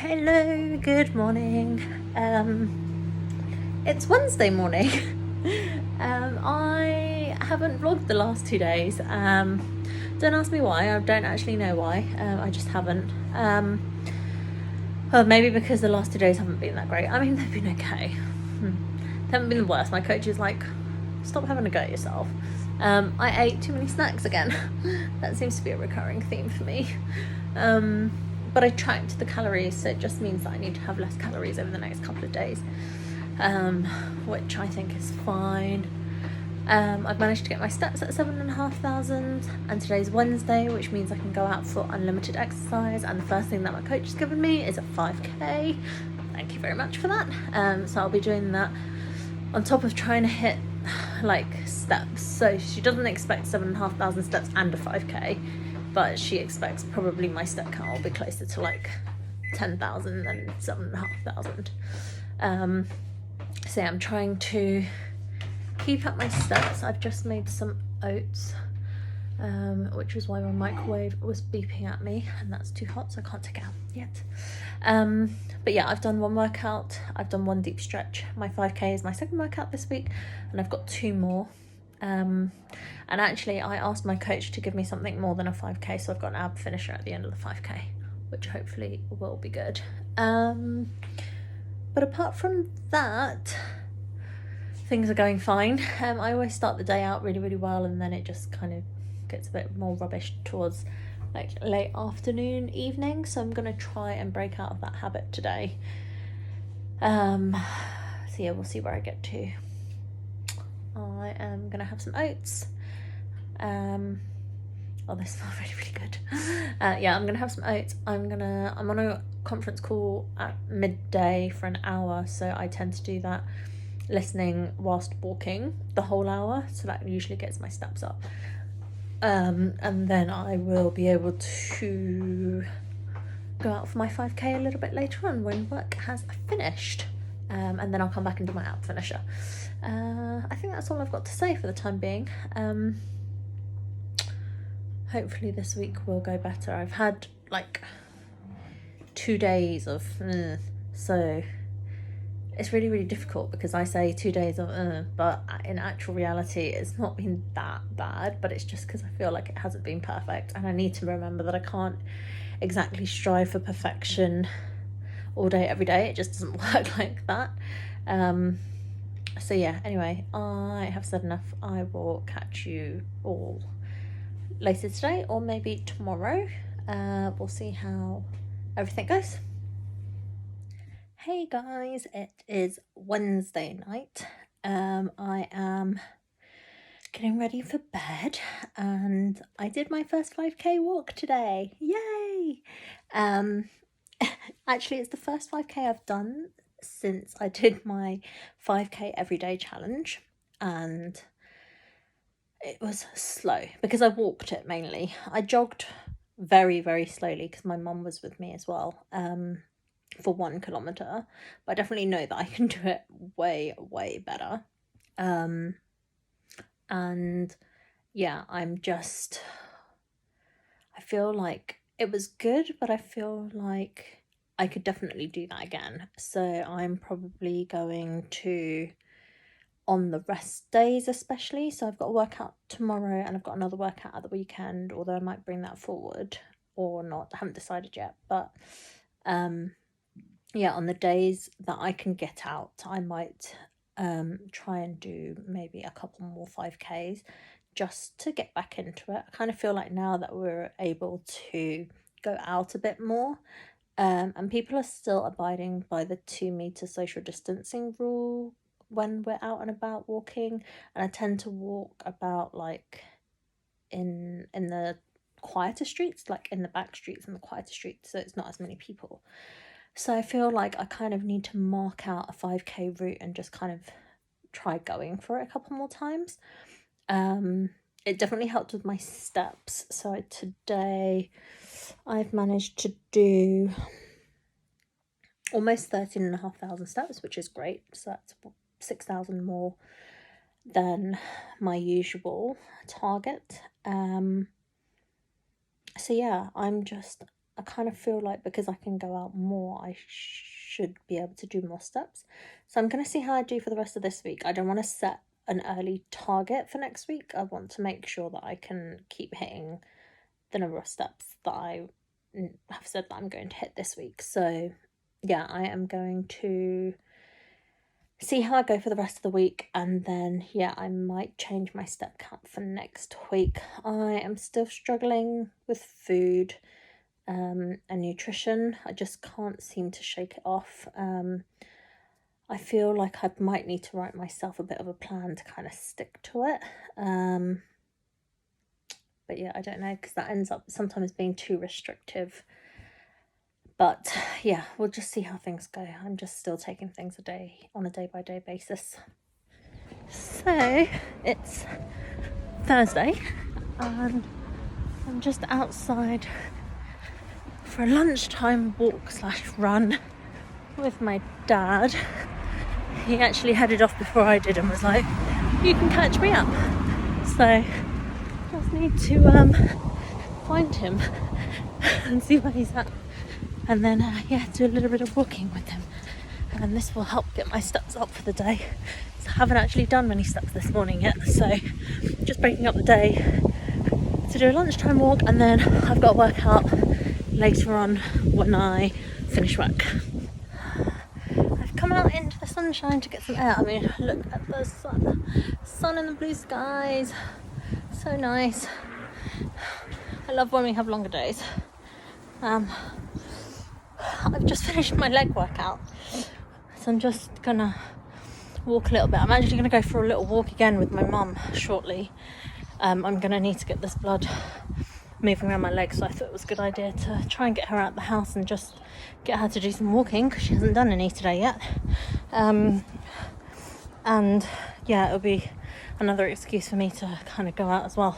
Hello, good morning. It's Wednesday morning. I haven't vlogged the last 2 days. Don't ask me why. I don't actually know why. I just haven't. Well, maybe because the last 2 days haven't been that great. I mean, they've been okay. They haven't been the worst. My coach is like, stop having a go at yourself. I ate too many snacks again. That seems to be a recurring theme for me. But I tracked the calories, so it just means that I need to have less calories over the next couple of days, which I think is fine. I've managed to get my steps at 7,500, and today's Wednesday, which means I can go out for unlimited exercise, and the first thing that my coach has given me is a 5k. Thank you very much for that. So I'll be doing that on top of trying to hit like steps. So she doesn't expect 7,500 steps and a 5k, but she expects probably my step count will be closer to like 10,000 than 7,500. So yeah, I'm trying to keep up my steps. I've just made some oats, which is why my microwave was beeping at me, and that's too hot, so I can't take it out yet. But yeah, I've done one workout, I've done one deep stretch. My 5k is my second workout this week, and I've got 2 more. And actually I asked my coach to give me something more than a 5k, so I've got an ab finisher at the end of the 5k, which hopefully will be good. But apart from that, things are going fine. I always start the day out really well, and then it just kind of gets a bit more rubbish towards like late afternoon, evening, so I'm gonna try and break out of that habit today. So yeah, we'll see where I get to. I am gonna have some oats. Oh, they smell really good. Yeah, I'm gonna have some oats. I'm on a conference call at midday for an hour, so I tend to do that listening whilst walking the whole hour, so that usually gets my steps up. And then I will be able to go out for my 5k a little bit later on when work has finished. And then I'll come back and do my ab finisher. I think that's all I've got to say for the time being. Hopefully this week will go better. I've had like 2 days of so it's really difficult because I say 2 days of but in actual reality it's not been that bad, but it's just because I feel like it hasn't been perfect, and I need to remember that I can't exactly strive for perfection all day every day. It just doesn't work like that. So yeah, anyway, I have said enough. I will catch you all later today or maybe tomorrow. We'll see how everything goes. Hey guys, it is Wednesday night. I am getting ready for bed, and I did my first 5k walk today. Yay! Actually, it's the first 5k I've done since I did my 5k everyday challenge, and it was slow because I walked it mainly. I jogged very slowly because my mum was with me as well. For 1 kilometer, but I definitely know that I can do it way better. And yeah, I feel like it was good, but I feel like I could definitely do that again. So I'm probably going to, on the rest days especially, so I've got a workout tomorrow and I've got another workout at the weekend, although I might bring that forward or not. I haven't decided yet, but yeah, on the days that I can get out, I might try and do maybe a couple more 5Ks just to get back into it. I kind of feel like now that we're able to go out a bit more, and people are still abiding by the 2-meter social distancing rule when we're out and about walking, and I tend to walk about like in the quieter streets, like in the back streets and the quieter streets, so it's not as many people. So I feel like I kind of need to mark out a 5k route and just kind of try going for it a couple more times. It definitely helped with my steps. So today I've managed to do almost 13,500 steps, which is great. So that's 6,000 more than my usual target. So yeah, I'm just I kind of feel like because I can go out more, I should be able to do more steps. So I'm going to see how I do for the rest of this week. I don't want to set an early target for next week. I want to make sure that I can keep hitting the number of steps that I have said that I'm going to hit this week. So yeah, I am going to see how I go for the rest of the week, and then yeah, I might change my step count for next week. I am still struggling with food and nutrition. I just can't seem to shake it off. I feel like I might need to write myself a bit of a plan to kind of stick to it. But yeah, I don't know, because that ends up sometimes being too restrictive. But yeah, we'll just see how things go. I'm just still taking things on a day-by-day basis. So it's Thursday and I'm just outside for a lunchtime walk/run with my dad. He actually headed off before I did and was like, "You can catch me up." So just need to find him and see where he's at, and then do a little bit of walking with him, and this will help get my steps up for the day. So I haven't actually done many steps this morning yet, so just breaking up the day to do a lunchtime walk, and then I've got to work out later on when I finish work. I've come out into the sunshine to get some air. I mean, look at the sun and the blue skies. So nice. I love when we have longer days. I've just finished my leg workout, so I'm just gonna walk a little bit. I'm actually gonna go for a little walk again with my mum shortly. I'm gonna need to get this blood moving around my legs, so I thought it was a good idea to try and get her out of the house and just get her to do some walking, because she hasn't done any today yet. And yeah, it'll be another excuse for me to kind of go out as well.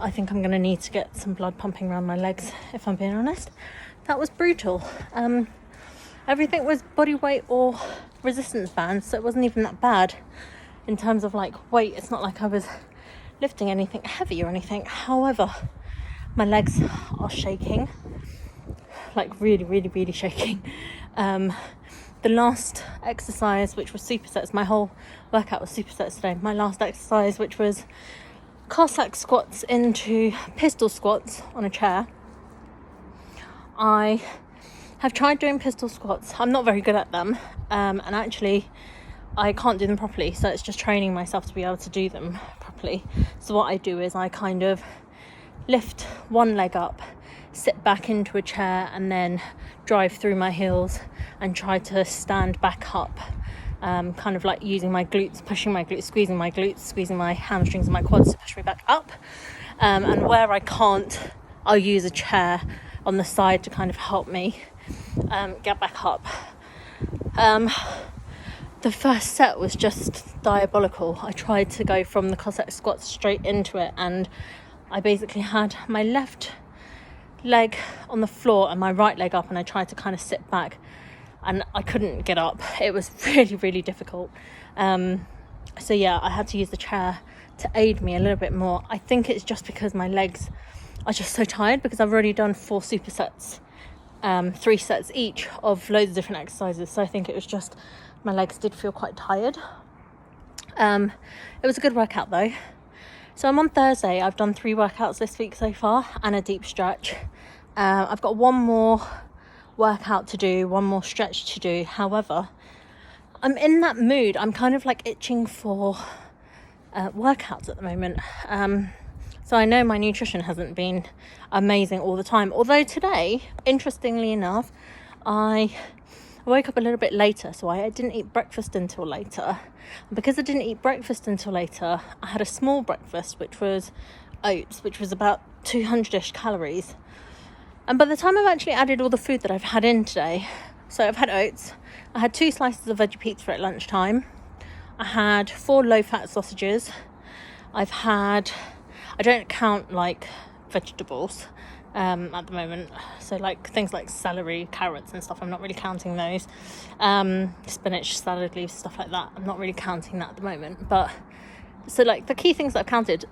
I think I'm going to need to get some blood pumping around my legs, if I'm being honest. That was brutal. Everything was body weight or resistance bands, so it wasn't even that bad in terms of like weight. It's not like I was lifting anything heavy or anything. However, my legs are shaking, like really, really, really shaking. The last exercise, which was supersets, my whole workout was supersets today. My last exercise, which was Cossack squats into pistol squats on a chair. I have tried doing pistol squats. I'm not very good at them, and actually I can't do them properly, so it's just training myself to be able to do them properly. So what I do is I kind of lift one leg up, sit back into a chair, and then drive through my heels and try to stand back up, kind of like using my glutes, pushing my glutes, squeezing my hamstrings and my quads to push me back up, and where I can't, I'll use a chair on the side to kind of help me get back up. The first set was just diabolical. I tried to go from the Cossack squats straight into it, and I basically had my left leg on the floor and my right leg up, and I tried to kind of sit back and I couldn't get up. It was really, really difficult. So yeah, I had to use the chair to aid me a little bit more. I think it's just because my legs are just so tired, because I've already done 4 supersets, 3 sets each of loads of different exercises. So I think it was just my legs did feel quite tired. It was a good workout though. So I'm on Thursday. I've done 3 workouts this week so far and a deep stretch. I've got one more workout to do, one more stretch to do. However, I'm in that mood. I'm kind of like itching for workouts at the moment. So I know my nutrition hasn't been amazing all the time. Although today, interestingly enough, I woke up a little bit later, so I didn't eat breakfast until later. And because I didn't eat breakfast until later, I had a small breakfast, which was oats, which was about 200-ish calories. And by the time I've actually added all the food that I've had in today, so I've had oats, I had 2 slices of veggie pizza at lunchtime, I had 4 low-fat sausages, I've had, I don't count like vegetables at the moment, so like things like celery, carrots and stuff, I'm not really counting those. Spinach, salad leaves, stuff like that, I'm not really counting that at the moment. But so like the key things that I've counted: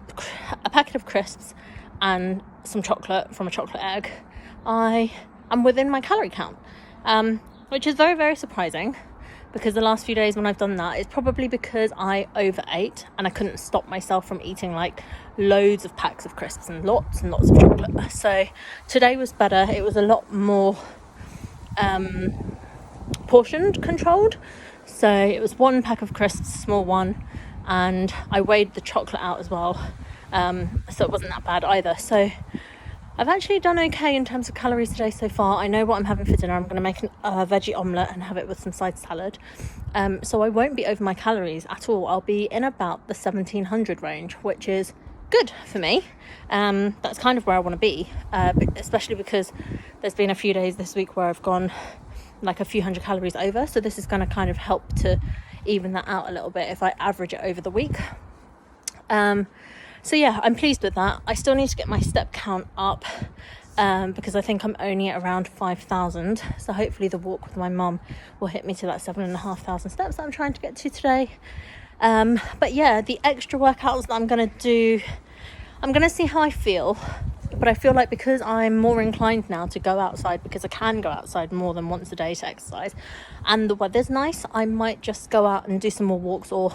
a packet of crisps and some chocolate from a chocolate egg, I am within my calorie count, which is very, very surprising, because the last few days when I've done that, it's probably because I overate and I couldn't stop myself from eating like loads of packs of crisps and lots of chocolate. So today was better. It was a lot more portioned, controlled. So it was 1 pack of crisps, small one, and I weighed the chocolate out as well, so it wasn't that bad either. So I've actually done okay in terms of calories today so far. I know what I'm having for dinner. I'm going to make a veggie omelette and have it with some side salad, so I won't be over my calories at all. I'll be in about the 1700 range, which is good for me. That's kind of where I want to be, especially because there's been a few days this week where I've gone like a few hundred calories over, so this is going to kind of help to even that out a little bit if I average it over the week. So yeah, I'm pleased with that. I still need to get my step count up, because I think I'm only at around 5,000, so hopefully the walk with my mum will hit me to that 7,500 steps that I'm trying to get to today. But yeah, the extra workouts that I'm going to do, I'm going to see how I feel. But I feel like because I'm more inclined now to go outside, because I can go outside more than once a day to exercise, and the weather's nice, I might just go out and do some more walks or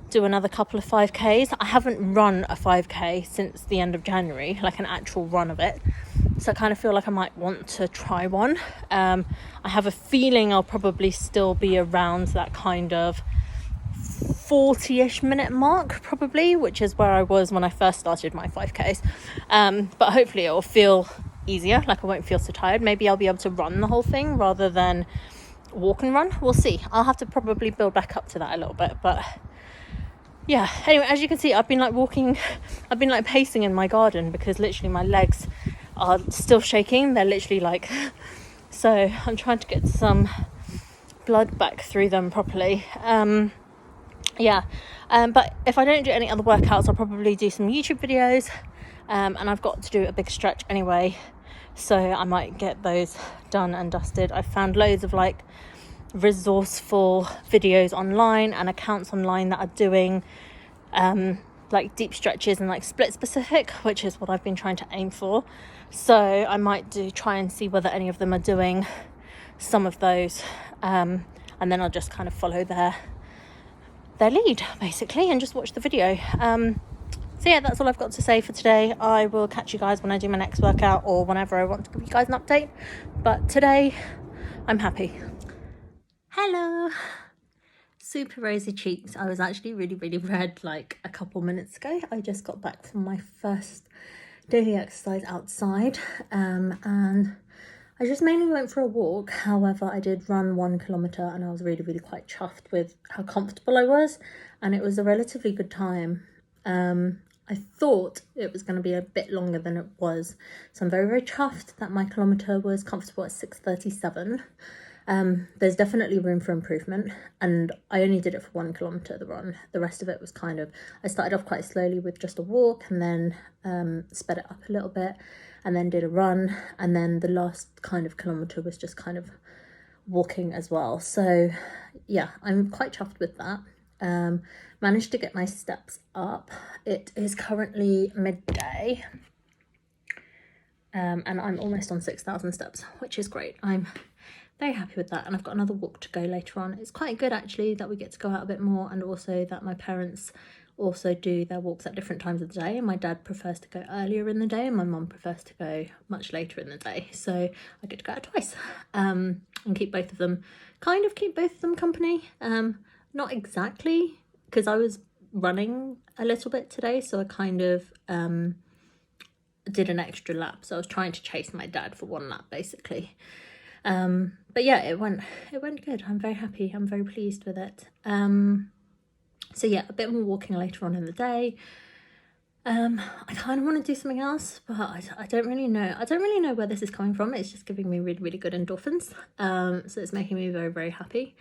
do another couple of 5Ks. I haven't run a 5K since the end of January, like an actual run of it. So I kind of feel like I might want to try one. I have a feeling I'll probably still be around that kind of 40-ish minute mark probably, which is where I was when I first started my 5Ks, but hopefully it will feel easier, like I won't feel so tired. Maybe I'll be able to run the whole thing rather than walk and run. We'll see. I'll have to probably build back up to that a little bit, but yeah. Anyway, as you can see, I've been like pacing in my garden because literally my legs are still shaking. They're literally like, so I'm trying to get some blood back through them properly. But if I don't do any other workouts, I'll probably do some YouTube videos, and I've got to do a big stretch anyway, so I might get those done and dusted. I've found loads of like resourceful videos online and accounts online that are doing like deep stretches and like split specific, which is what I've been trying to aim for. So I might try and see whether any of them are doing some of those, and then I'll just kind of follow their lead basically and just watch the video. So yeah, that's all I've got to say for today. I will catch you guys when I do my next workout or whenever I want to give you guys an update, but today I'm happy. Hello, super rosy cheeks. I was actually really red like a couple minutes ago. I just got back from my first daily exercise outside, and I just mainly went for a walk. However, I did run 1 kilometre and I was really quite chuffed with how comfortable I was, and it was a relatively good time. I thought it was going to be a bit longer than it was, so I'm very chuffed that my kilometre was comfortable at 6:37. There's definitely room for improvement, and I only did it for 1 kilometre, the run. The rest of it was kind of, I started off quite slowly with just a walk and then sped it up a little bit and then did a run, and then the last kind of kilometre was just kind of walking as well. So yeah, I'm quite chuffed with that. Managed to get my steps up. It is currently midday, and I'm almost on 6,000 steps, which is great. I'm very happy with that, and I've got another walk to go later on. It's quite good actually that we get to go out a bit more, and also that my parents also do their walks at different times of the day, and my dad prefers to go earlier in the day and my mum prefers to go much later in the day, so I get to go out twice, and keep both of them company. Not exactly, because I was running a little bit today, so I kind of did an extra lap, so I was trying to chase my dad for 1 lap basically. But yeah, it went good. I'm very happy. I'm very pleased with it. So yeah, a bit more walking later on in the day. I kind of want to do something else, but I don't really know. I don't really know where this is coming from. It's just giving me really good endorphins. So it's making me very happy.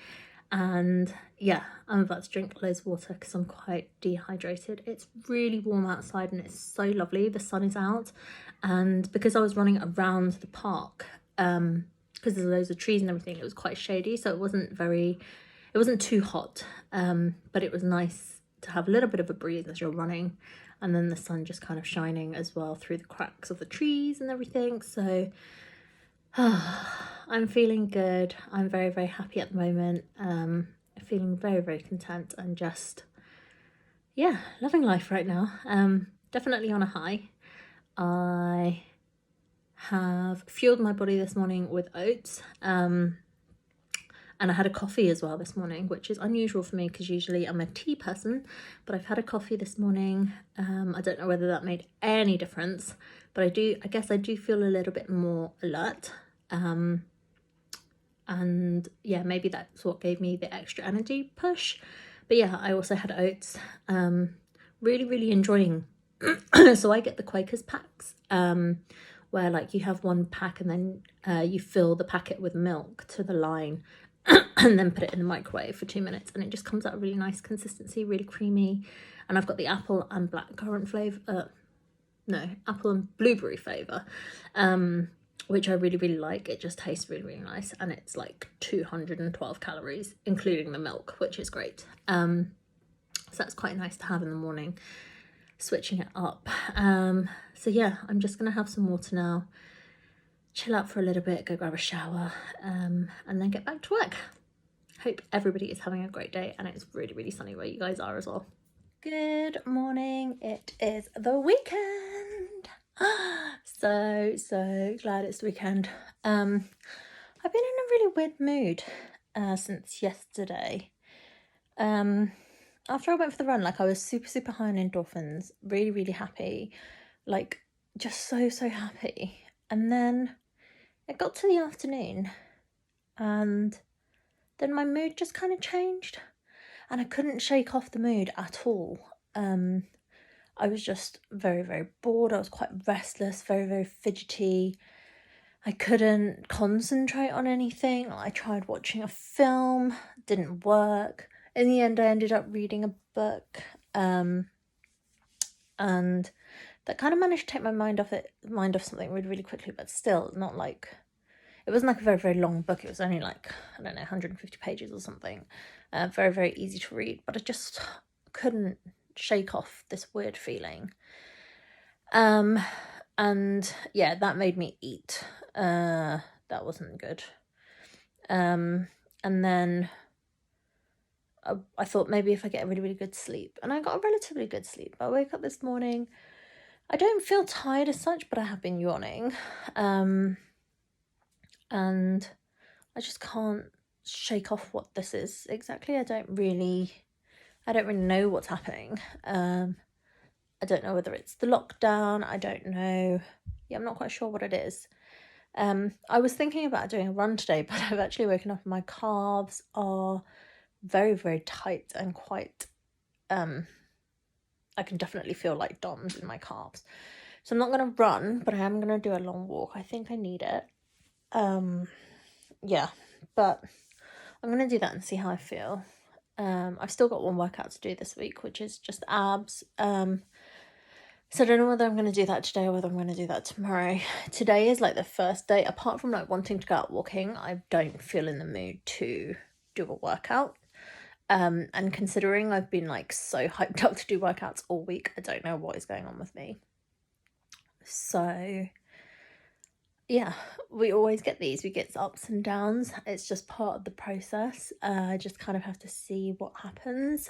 And yeah, I'm about to drink loads of water because I'm quite dehydrated. It's really warm outside and it's so lovely. The sun is out, and because I was running around the park, because there's loads of trees and everything, it was quite shady, so it wasn't too hot, but it was nice to have a little bit of a breeze as you're running. and then the sun just kind of shining as well through the cracks of the trees and everything. So I'm feeling good. I'm very, very happy at the moment. Feeling very, very content and just, yeah, loving life right now. Definitely on a high. I have fueled my body this morning with oats. And I had a coffee as well this morning, which is unusual for me because usually I'm a tea person, but I've had a coffee this morning. I don't know whether that made any difference, but I guess I do feel a little bit more alert. And yeah, maybe that's what gave me the extra energy push. But yeah, I also had oats. Really, really enjoying. So I get the Quakers packs, where like you have one pack and then you fill the packet with milk to the line and then put it in the microwave for 2 minutes, and it just comes out a really nice consistency, really creamy. And I've got the apple and blackcurrant flavour, apple and blueberry flavour, which I really, really like. It just tastes really, really nice, and it's like 212 calories, including the milk, which is great. So that's quite nice to have in the morning, switching it up. So yeah, I'm just gonna have some water now, chill out for a little bit, go grab a shower, and then get back to work. Hope everybody is having a great day, and it's really, really sunny where you guys are as well. Good morning. It is the weekend. So glad it's the weekend. I've been in a really weird mood since yesterday. After I went for the run, like I was super, super high on endorphins, really, really happy, like just so happy. And then it got to the afternoon and then my mood just kind of changed and I couldn't shake off the mood at all. I was just very, very bored. I was quite restless, very, very fidgety. I couldn't concentrate on anything. I tried watching a film, didn't work. In the end, I ended up reading a book, and that kind of managed to take my mind off something really, really quickly, but still not like, it wasn't like a very, very long book. It was only like, I don't know, 150 pages or something. Very, very easy to read, but I just couldn't shake off this weird feeling. And yeah, that made me eat. That wasn't good. And then I thought maybe if I get a really, really good sleep, and I got a relatively good sleep. I woke up this morning. I don't feel tired as such, but I have been yawning. And I just can't shake off what this is exactly. I don't really know what's happening. I don't know whether it's the lockdown. I don't know. Yeah, I'm not quite sure what it is. I was thinking about doing a run today, but I've actually woken up and my calves are very, very tight and quite, I can definitely feel like DOMS in my calves. So I'm not going to run, but I am going to do a long walk. I think I need it. Yeah, but I'm going to do that and see how I feel. I've still got one workout to do this week, which is just abs. So I don't know whether I'm going to do that today or whether I'm going to do that tomorrow. Today is like the first day, apart from like wanting to go out walking, I don't feel in the mood to do a workout. And considering I've been like so hyped up to do workouts all week, I don't know what is going on with me. So yeah, we always get these. We get ups and downs. It's just part of the process. I just kind of have to see what happens.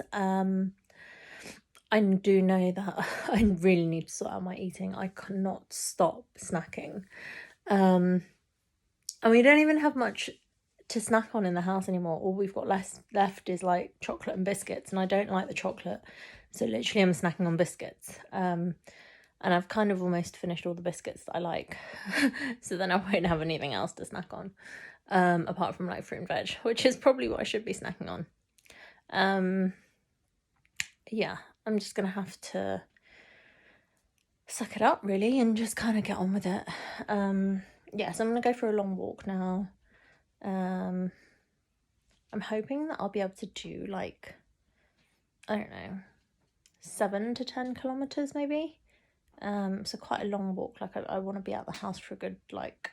I do know that I really need to sort out my eating. I cannot stop snacking. And we don't even have much to snack on in the house anymore. All we've got left is like chocolate and biscuits, and I don't like the chocolate. So literally I'm snacking on biscuits. And I've kind of almost finished all the biscuits that I like. So then I won't have anything else to snack on, apart from like fruit and veg, which is probably what I should be snacking on. Yeah, I'm just going to have to suck it up really and just kind of get on with it. Yeah, so I'm going to go for a long walk now. I'm hoping that I'll be able to do like, I don't know, 7 to 10 kilometers maybe. So quite a long walk. Like I want to be out of the house for a good like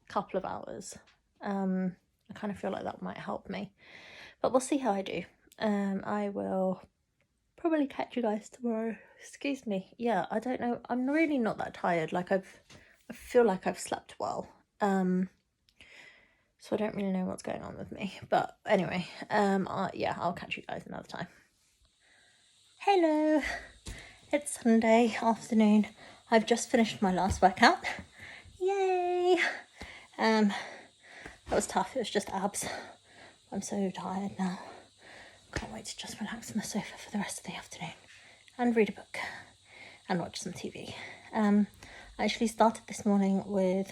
couple of hours. I kind of feel like that might help me, but we'll see how I do. I will probably catch you guys tomorrow. Excuse me. Yeah, I don't know. I'm really not that tired. Like I feel like I've slept well. So I don't really know what's going on with me. But anyway, yeah, I'll catch you guys another time. Hello. It's Sunday afternoon. I've just finished my last workout. Yay! That was tough. It was just abs. I'm so tired now. Can't wait to just relax on the sofa for the rest of the afternoon and read a book and watch some TV. I actually started this morning with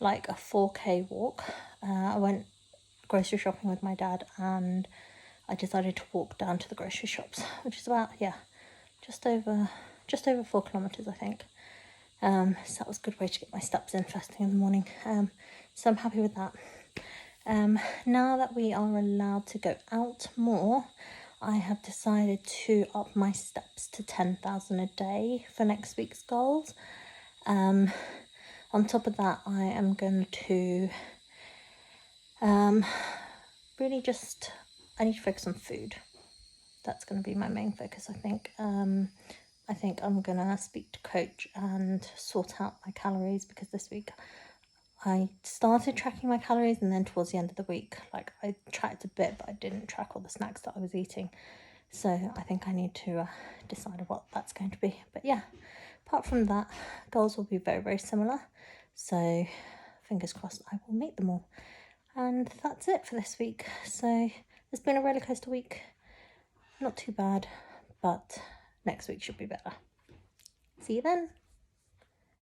like a 4K walk. I went grocery shopping with my dad and I decided to walk down to the grocery shops, which is about, just over 4 kilometers, I think. So that was a good way to get my steps in first thing in the morning. So I'm happy with that. Now that we are allowed to go out more, I have decided to up my steps to 10,000 a day for next week's goals. On top of that, I am going to really just, I need to focus on food. That's going to be my main focus, I think. I think I'm going to speak to coach and sort out my calories, because this week I started tracking my calories and then towards the end of the week, like I tracked a bit, but I didn't track all the snacks that I was eating. So I think I need to decide what that's going to be. But yeah, apart from that, goals will be very, very similar. So fingers crossed I will meet them all. And that's it for this week. So it's been a roller coaster week. Not too bad, but next week should be better. See you then.